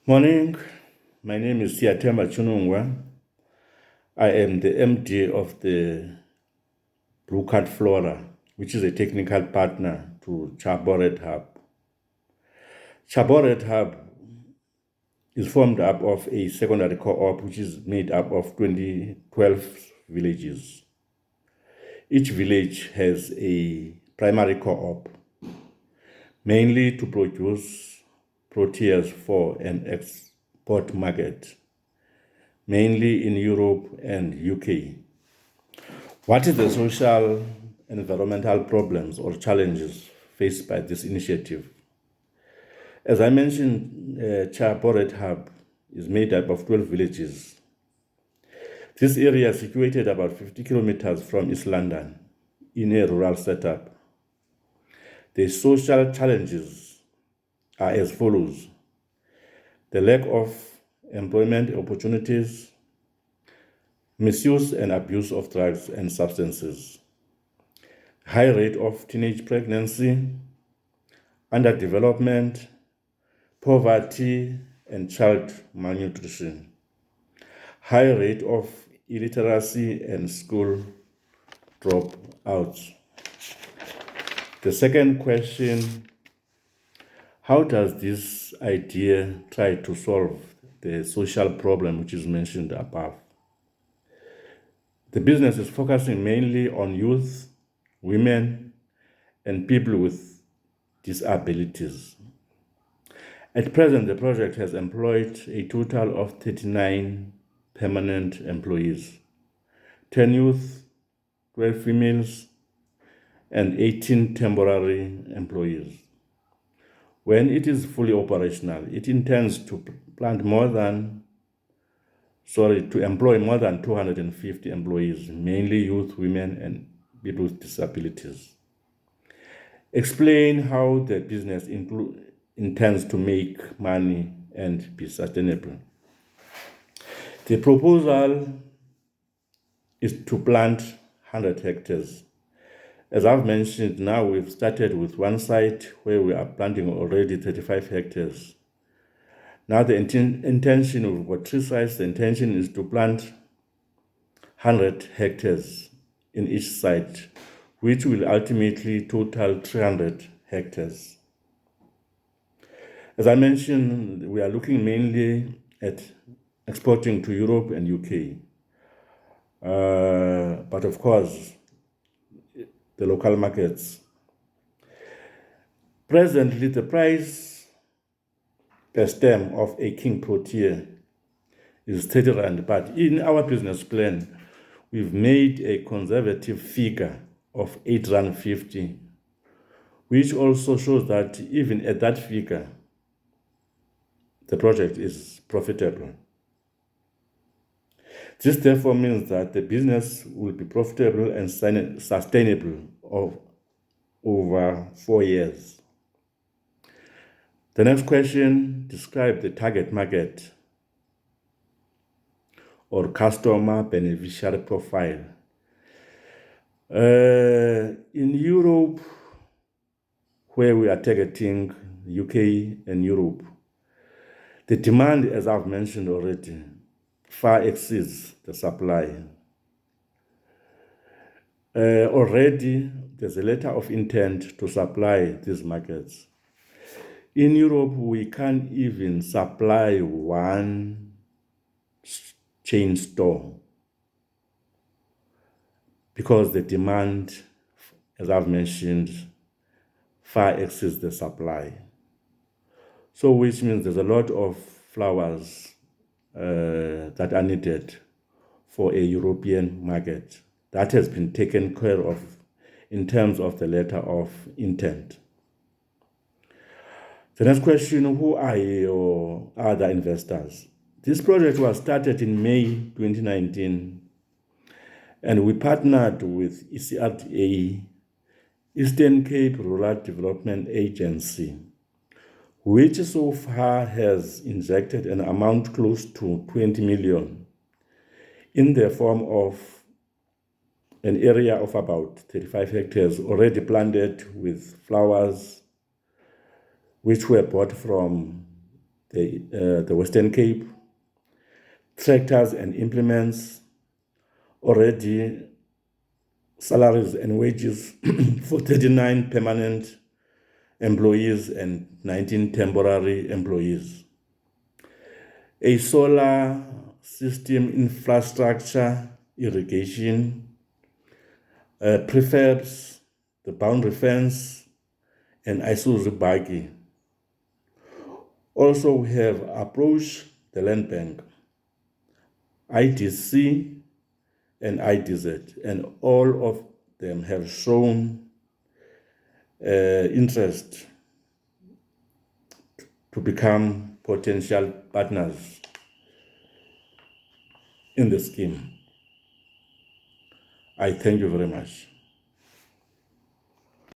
Morning, my name is Tshabo. I am the MD of the Blue Card Flora, which is a technical partner to Tshabo RED Hub. Tshabo RED Hub is formed up of a secondary co-op which is made up of 12 villages. Each village has a primary co-op, mainly to produce proteas for an export market, mainly in Europe and UK. What is the social and environmental problems or challenges faced by this initiative? As I mentioned, Tshabo RED Hub is made up of 12 villages. This area is situated about 50 kilometers from East London in a rural setup. The social challenges are as follows: the lack of employment opportunities, misuse and abuse of drugs and substances, high rate of teenage pregnancy, underdevelopment, poverty and child malnutrition, high rate of illiteracy and school dropouts. The second question: how does this idea try to solve the social problem which is mentioned above? The business is focusing mainly on youth, women, and people with disabilities. At present, the project has employed a total of 39 permanent employees, 10 youth, 12 females, and 18 temporary employees. When it is fully operational, it intends to employ more than 250 employees, mainly youth, women, and people with disabilities. Explain how the business intends to make money and be sustainable. The proposal is to plant 100 hectares. As I've mentioned, now we've started with one site where we are planting already 35 hectares. Now the intention, we've got three sites. The intention is to plant 100 hectares in each site, which will ultimately total 300 hectares. As I mentioned, we are looking mainly at exporting to Europe and UK. But of course, the local markets. Presently, the price per stem of a king protea is 30 rand, but in our business plan, we've made a conservative figure of 8.50 rand, which also shows that even at that figure, the project is profitable. This therefore means that the business will be profitable and sustainable over 4 years. The next question: describe the target market or customer beneficiary profile. In Europe, where we are targeting UK and Europe, the demand, as I've mentioned already, far exceeds the supply. Already, there's a letter of intent to supply these markets. In Europe, we can't even supply one chain store because the demand, as I've mentioned, far exceeds the supply. So which means there's a lot of flowers that are needed for a European market. That has been taken care of in terms of the letter of intent. The next question: who are your other investors? This project was started in May 2019, and we partnered with ECRDA, Eastern Cape Rural Development Agency, which so far has injected an amount close to 20 million in the form of an area of about 35 hectares already planted with flowers, which were bought from the Western Cape, tractors and implements, already salaries and wages for 39 permanent employees and 19 temporary employees. A solar system infrastructure, irrigation, prefabs, the boundary fence, and Isuzu buggy. Also, we have approached the land bank, IDC, and IDZ, and all of them have shown interest to become potential partners in the scheme. I thank you very much.